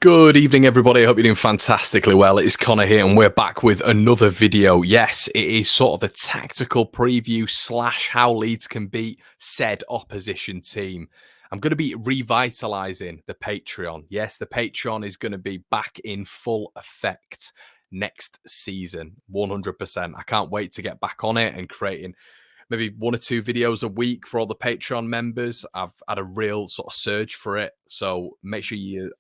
Good evening, everybody. I hope you're doing fantastically well. It is Connor here, and we're back with another video. Yes, it is sort of a tactical preview / how Leeds can beat said opposition team. I'm going to be revitalizing the Patreon. Yes, the Patreon is going to be back in full effect next season, 100%. I can't wait to get back on it and creating maybe 1 or 2 videos a week for all the Patreon members. I've had a real sort of surge for it. So make sure you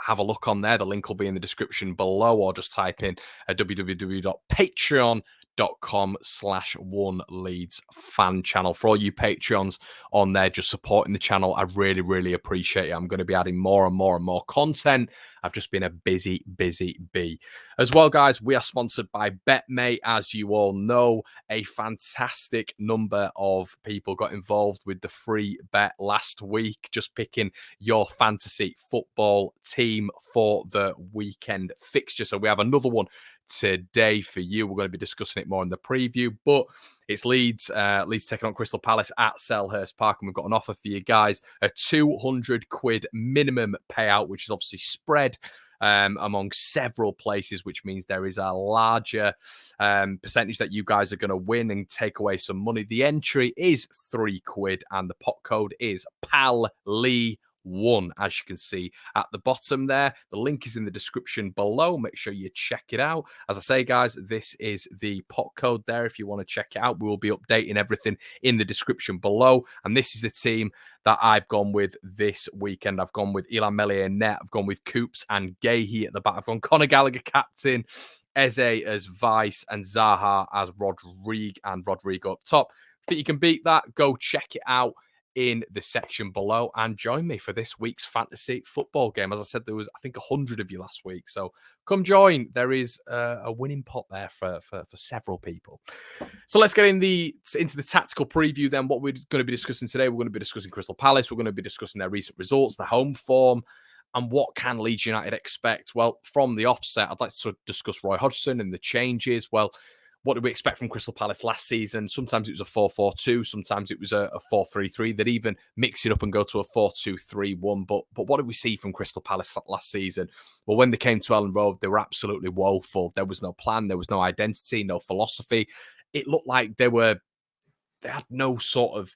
have a look on there. The link will be in the description below, or just type in www.patreon.com/one Leeds Fan Channel. For all you Patreons on there just supporting the channel, I really appreciate it. I'm going to be adding more and more content. I've just been a busy bee. As well, guys, we are sponsored by BETMATE. As you all know, a fantastic number of people got involved with the free bet last week, just picking your fantasy football team for the weekend fixture. So we have another one today for you. We're going to be discussing it more in the preview, but it's Leeds taking on Crystal Palace at Selhurst Park, and we've got an offer for you guys, a £200 minimum payout, which is obviously spread among several places, which means there is a larger percentage that you guys are going to win and take away some money. The entry is £3, and the pot code is PALLEE1, as you can see at the bottom there. The link is in the description below. Make sure you check it out. As I say, guys, this is the pot code there if you want to check it out. We will be updating everything in the description below, and this is the team that I've gone with this weekend. I've gone with Ilan Meslier net. I've gone with Coops and Gahey at the back. I've gone Conor Gallagher captain, Eze as vice, and Zaha as Rodrigo up top. Think you can beat that? Go check it out in the section below and join me for this week's fantasy football game. As I said, there was, I think, 100 of you last week, so come join. There is a winning pot there for several people. So let's get into the tactical preview then. What we're going to be discussing today, we're going to be discussing Crystal Palace. We're going to be discussing their recent results, the home form, and what can Leeds United expect. Well, from the offset, I'd like to discuss Roy Hodgson and the changes. Well, what did we expect from Crystal Palace last season? Sometimes it was a 4-4-2. Sometimes it was a 4-3-3. They'd even mix it up and go to a 4-2-3-1. But what did we see from Crystal Palace last season? Well, when they came to Ellen Road, they were absolutely woeful. There was no plan. There was no identity, no philosophy. It looked like they had no sort of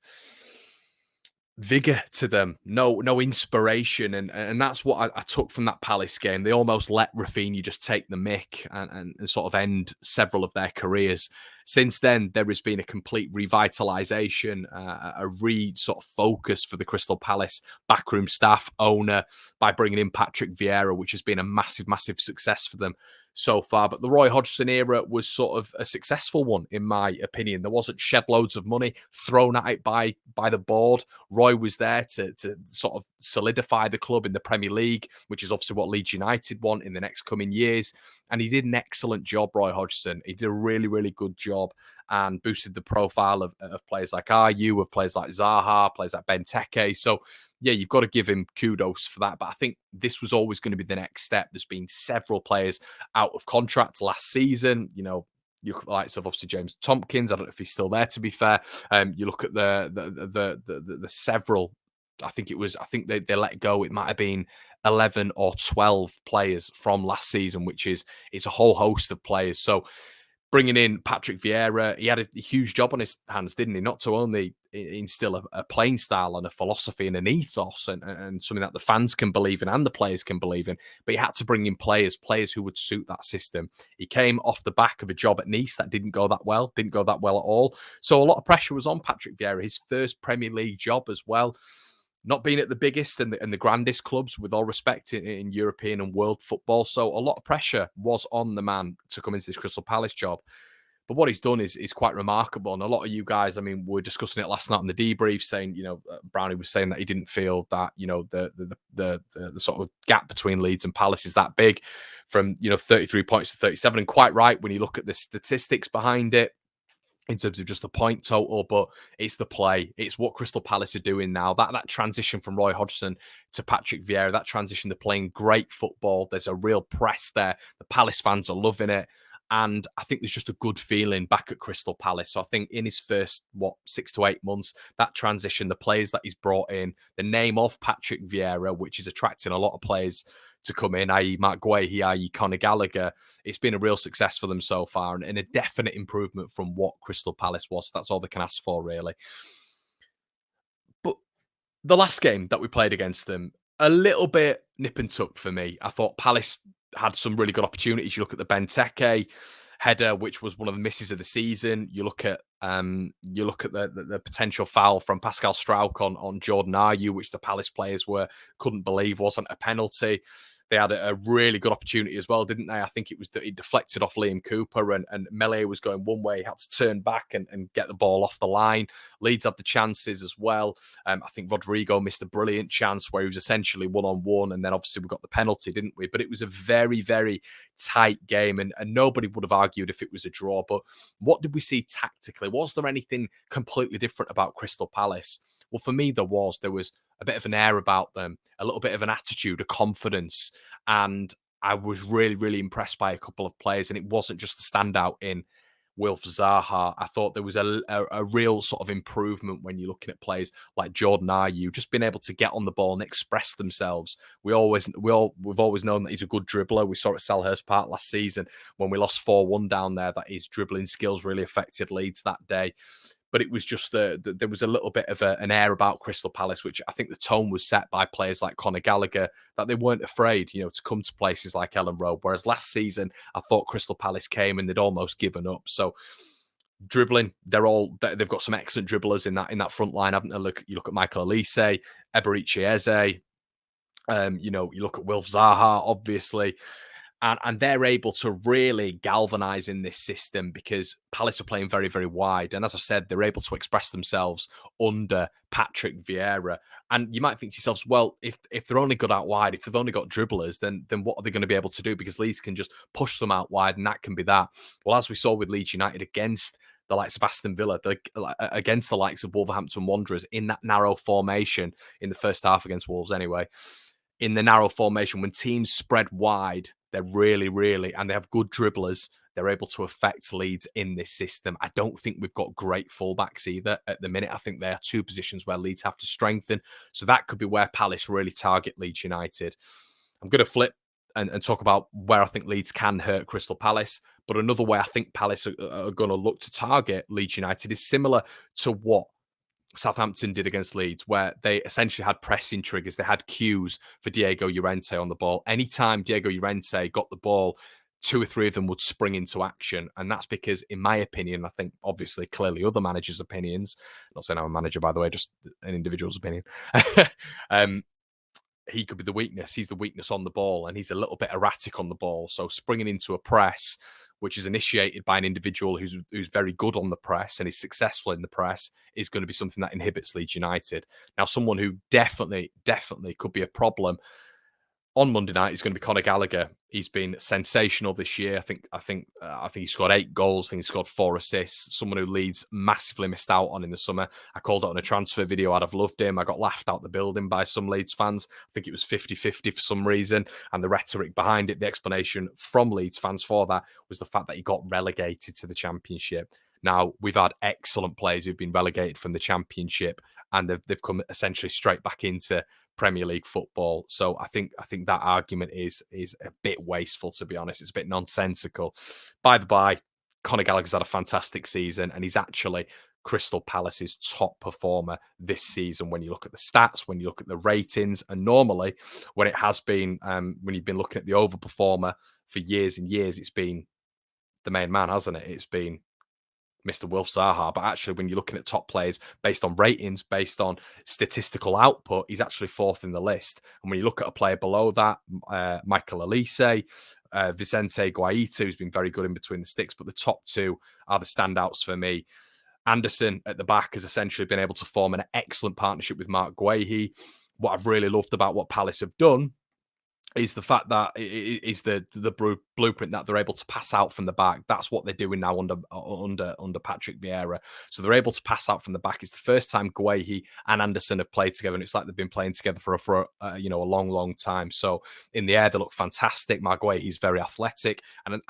vigor to them, no inspiration, and that's what I took from that Palace game. They almost let Rafinha just take the mick and sort of end several of their careers. Since then, there has been a complete revitalization, a sort of focus for the Crystal Palace backroom staff, owner, by bringing in Patrick Vieira, which has been a massive success for them so far. But the Roy Hodgson era was sort of a successful one, in my opinion. There wasn't shed loads of money thrown at it by the board. Roy was there to sort of solidify the club in the Premier League, which is obviously what Leeds United want in the next coming years. And he did an excellent job, Roy Hodgson. He did a really good job and boosted the profile of players like Ayew, of players like Zaha, players like Benteke. So yeah, you've got to give him kudos for that. But I think this was always going to be the next step. There's been several players out of contract last season. You know, you look at the likes of obviously James Tompkins. I don't know if he's still there, to be fair. You look at the several. I think they let go. It might have been 11 or 12 players from last season, which is it's a whole host of players. So bringing in Patrick Vieira, he had a huge job on his hands, didn't he? Not to only instill a playing style and a philosophy and an ethos and something that the fans can believe in and the players can believe in, but he had to bring in players who would suit that system. He came off the back of a job at Nice that didn't go that well at all. So a lot of pressure was on Patrick Vieira, his first Premier League job as well. Not being at the biggest and the grandest clubs, with all respect, in European and world football. So a lot of pressure was on the man to come into this Crystal Palace job. But what he's done is quite remarkable. And a lot of you guys, I mean, we were discussing it last night in the debrief, saying, Brownie was saying that he didn't feel that, the sort of gap between Leeds and Palace is that big, from, 33 points to 37. And quite right when you look at the statistics behind it, in terms of just the point total, but it's the play. It's what Crystal Palace are doing now. That transition from Roy Hodgson to Patrick Vieira, that transition to playing great football. There's a real press there. The Palace fans are loving it. And I think there's just a good feeling back at Crystal Palace. So I think in his first, 6 to 8 months, that transition, the players that he's brought in, the name of Patrick Vieira, which is attracting a lot of players to come in, i.e. Mark Guehi, i.e. Conor Gallagher, it's been a real success for them so far and a definite improvement from what Crystal Palace was. That's all they can ask for, really. But the last game that we played against them, a little bit nip and tuck for me. I thought Palace had some really good opportunities. You look at the Benteke header, which was one of the misses of the season. You look at the potential foul from Pascal Struijk on Jordan Ayew, which the Palace players couldn't believe wasn't a penalty. They had a really good opportunity as well, didn't they? I think it deflected off Liam Cooper and Melee was going one way. He had to turn back and get the ball off the line. Leeds had the chances as well. I think Rodrigo missed a brilliant chance where he was essentially one-on-one, and then obviously we got the penalty, didn't we? But it was a very, very tight game, and nobody would have argued if it was a draw. But what did we see tactically? Was there anything completely different about Crystal Palace? Well, for me, there was a bit of an air about them, a little bit of an attitude, a confidence. And I was really, really impressed by a couple of players. And it wasn't just a standout in Wilf Zaha. I thought there was a real sort of improvement when you're looking at players like Jordan Ayew, just being able to get on the ball and express themselves. We've always known that he's a good dribbler. We saw it at Selhurst Park last season when we lost 4-1 down there, that his dribbling skills really affected Leeds that day. But it was just there was a little bit of an air about Crystal Palace, which I think the tone was set by players like Conor Gallagher, that they weren't afraid, to come to places like Ellen Road. Whereas last season, I thought Crystal Palace came and they'd almost given up. So dribbling, they've got some excellent dribblers in that front line, haven't they? You look at Michael Elise, Eberichi Eze, you look at Wilf Zaha, obviously. And they're able to really galvanise in this system because Palace are playing very, very wide. And as I said, they're able to express themselves under Patrick Vieira. And you might think to yourselves, well, if they're only good out wide, if they've only got dribblers, then what are they going to be able to do? Because Leeds can just push them out wide and that can be that. Well, as we saw with Leeds United against the likes of Aston Villa, against the likes of Wolverhampton Wanderers in that narrow formation in the first half against Wolves anyway, in the narrow formation, when teams spread wide, they're really, really, and they have good dribblers, they're able to affect Leeds in this system. I don't think we've got great fullbacks either at the minute. I think there are two positions where Leeds have to strengthen. So that could be where Palace really target Leeds United. I'm going to flip and talk about where I think Leeds can hurt Crystal Palace. But another way I think Palace are going to look to target Leeds United is similar to what Southampton did against Leeds, where they essentially had pressing triggers. They had cues for Diego Llorente on the ball. Anytime Diego Llorente got the ball, 2 or 3 of them would spring into action. And that's because, in my opinion, I think obviously clearly other managers' opinions, not saying I'm a manager, by the way, just an individual's opinion, he could be the weakness. He's the weakness on the ball, and he's a little bit erratic on the ball. So springing into a press, which is initiated by an individual who's very good on the press and is successful in the press, is going to be something that inhibits Leeds United. Now, someone who definitely could be a problem on Monday night is going to be Conor Gallagher. He's been sensational this year. I think he scored 8 goals. I think he scored 4 assists. Someone who Leeds massively missed out on in the summer. I called it on a transfer video. I'd have loved him. I got laughed out the building by some Leeds fans. I think it was 50-50 for some reason. And the rhetoric behind it, the explanation from Leeds fans for that was the fact that he got relegated to the Championship. Now, we've had excellent players who've been relegated from the Championship and they've come essentially straight back into Premier League football. So I think that argument is a bit wasteful, to be honest. It's a bit nonsensical. By the by, Conor Gallagher's had a fantastic season and he's actually Crystal Palace's top performer this season when you look at the stats, when you look at the ratings. And normally when it has been, when you've been looking at the overperformer for years and years, it's been the main man, hasn't it? It's been Mr. Wilf Zaha. But actually, when you're looking at top players based on ratings, based on statistical output, he's actually 4th in the list. And when you look at a player below that, Michael Elise, Vicente Guaita, who's been very good in between the sticks, but the top 2 are the standouts for me. Anderson at the back has essentially been able to form an excellent partnership with Mark Guehi. What I've really loved about what Palace have done is the fact that is the blueprint that they're able to pass out from the back. That's what they're doing now under Patrick Vieira. So they're able to pass out from the back. It's the first time Guehi and Anderson have played together, and it's like they've been playing together for a long time. So in the air they look fantastic. Guehi's very athletic, and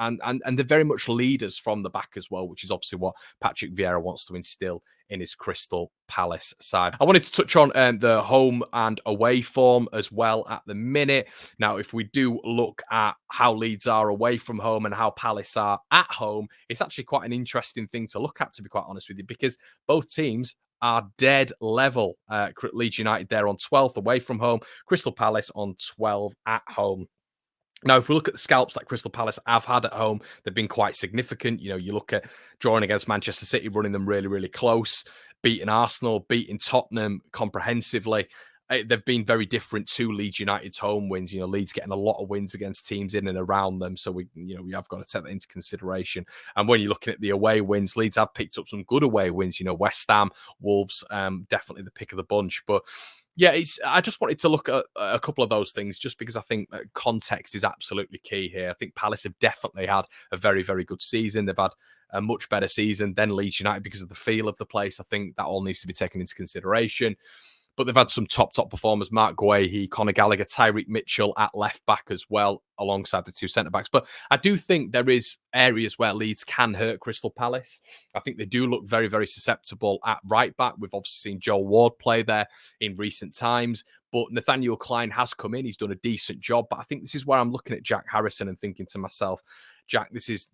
they're very much leaders from the back as well, which is obviously what Patrick Vieira wants to instill in his Crystal Palace side. I wanted to touch on the home and away form as well at the minute. Now, if we do look at how Leeds are away from home and how Palace are at home, it's actually quite an interesting thing to look at, to be quite honest with you, because both teams are dead level. Leeds United there on 12th away from home, Crystal Palace on 12 at home. Now, if we look at the scalps that Crystal Palace have had at home, they've been quite significant. You know, you look at drawing against Manchester City, running them really, really close, beating Arsenal, beating Tottenham comprehensively. They've been very different to Leeds United's home wins. You know, Leeds getting a lot of wins against teams in and around them. So we have got to take that into consideration. And when you're looking at the away wins, Leeds have picked up some good away wins. You know, West Ham, Wolves, definitely the pick of the bunch. But yeah, I just wanted to look at a couple of those things just because I think context is absolutely key here. I think Palace have definitely had a very, very good season. They've had a much better season than Leeds United because of the feel of the place. I think that all needs to be taken into consideration. But they've had some top performers, Mark Guehi, Conor Gallagher, Tyreek Mitchell at left back as well, alongside the two centre-backs. But I do think there is areas where Leeds can hurt Crystal Palace. I think they do look very, very susceptible at right back. We've obviously seen Joel Ward play there in recent times. But Nathaniel Klein has come in. He's done a decent job. But I think this is where I'm looking at Jack Harrison and thinking to myself, Jack, this is,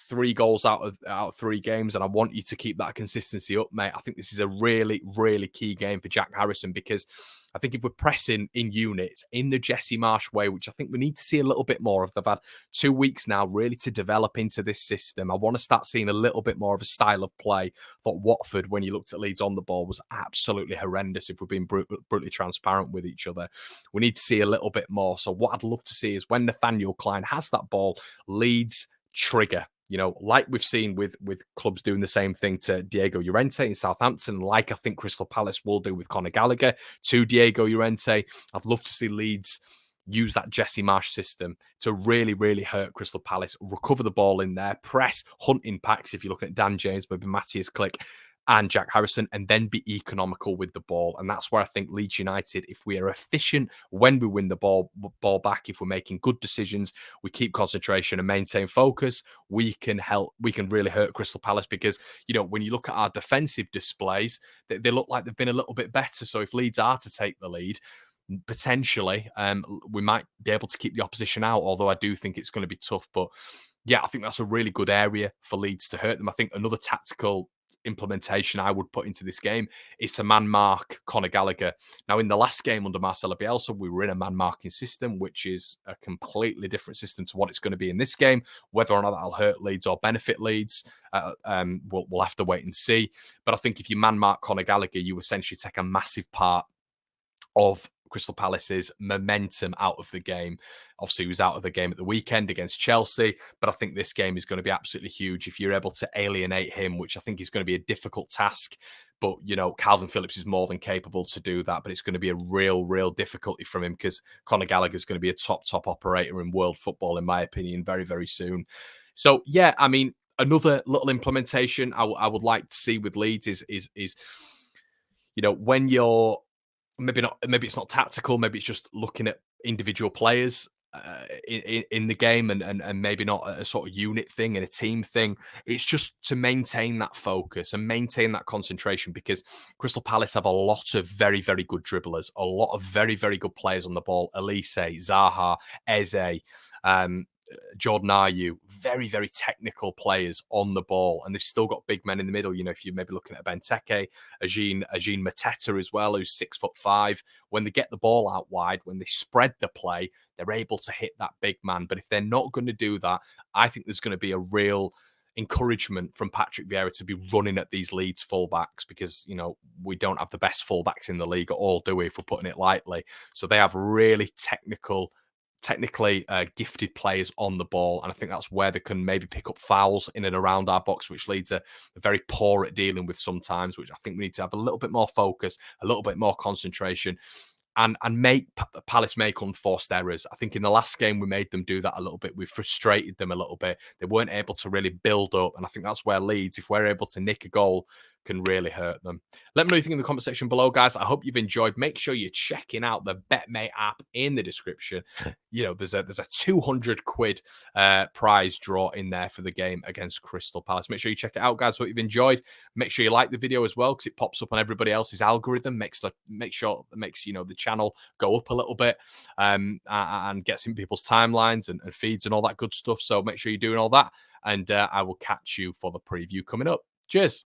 3 goals out of 3 games, and I want you to keep that consistency up, mate. I think this is a really, really key game for Jack Harrison, because I think if we're pressing in units in the Jesse Marsch way, which I think we need to see a little bit more of, they've had 2 weeks now really to develop into this system. I want to start seeing a little bit more of a style of play. I thought Watford, when you looked at Leeds on the ball, was absolutely horrendous, if we're being brutally transparent with each other. We need to see a little bit more. So what I'd love to see is when Nathaniel Klein has that ball, Leeds trigger. Like we've seen with clubs doing the same thing to Diego Llorente in Southampton, like I think Crystal Palace will do with Conor Gallagher to Diego Llorente. I'd love to see Leeds use that Jesse Marsch system to really, really hurt Crystal Palace, recover the ball in there, press, hunt impacts, if you're looking at Dan James, maybe Matthias Klick, and Jack Harrison, and then be economical with the ball. And that's where I think Leeds United, if we are efficient when we win the ball back, if we're making good decisions, we keep concentration and maintain focus, we can really hurt Crystal Palace, because, when you look at our defensive displays, they look like they've been a little bit better. So if Leeds are to take the lead, potentially, we might be able to keep the opposition out, although I do think it's going to be tough. But yeah, I think that's a really good area for Leeds to hurt them. I think another tactical implementation I would put into this game is to man mark Conor Gallagher. Now, in the last game under Marcelo Bielsa, we were in a man marking system, which is a completely different system to what it's going to be in this game. Whether or not that'll hurt Leeds or benefit Leeds, we'll have to wait and see. But I think if you man mark Conor Gallagher, you essentially take a massive part of Crystal Palace's momentum out of the game. Obviously, he was out of the game at the weekend against Chelsea, but I think this game is going to be absolutely huge if you're able to alienate him, which I think is going to be a difficult task. But, Calvin Phillips is more than capable to do that, but it's going to be a real difficulty from him, because Conor Gallagher is going to be a top operator in world football, in my opinion, very, very soon. So, yeah, I mean, another little implementation I would like to see with Leeds is when you're, maybe it's not tactical, maybe it's just looking at individual players in the game, and maybe not a sort of unit thing and a team thing. It's just to maintain that focus and maintain that concentration, because Crystal Palace have a lot of very, very good dribblers, a lot of very, very good players on the ball. Elise, Zaha, Eze, Jordan Ayew, very, very technical players on the ball, and they've still got big men in the middle. If you're maybe looking at Benteke, Ajin Mateta as well, who's 6'5". When they get the ball out wide, when they spread the play, they're able to hit that big man. But if they're not going to do that, I think there's going to be a real encouragement from Patrick Vieira to be running at these Leeds fullbacks, because we don't have the best fullbacks in the league at all, do we, if we're putting it lightly? So they have really technically gifted players on the ball, and I think that's where they can maybe pick up fouls in and around our box, which Leeds are very poor at dealing with sometimes, which I think we need to have a little bit more focus, a little bit more concentration. and make Palace make unforced errors. I think in the last game we made them do that a little bit. We frustrated them a little bit. They weren't able to really build up, and I think that's where Leeds, if we're able to nick a goal, can really hurt them. Let me know what you think in the comment section below, guys. I hope you've enjoyed. Make sure you're checking out the BetMate app in the description. You know, there's a 200 quid prize draw in there for the game against Crystal Palace. Make sure you check it out, guys. Hope you've enjoyed. Make sure you like the video as well, because it pops up on everybody else's algorithm. Makes you know the channel go up a little bit, and gets in people's timelines and feeds and all that good stuff. So make sure you're doing all that, and I will catch you for the preview coming up. Cheers.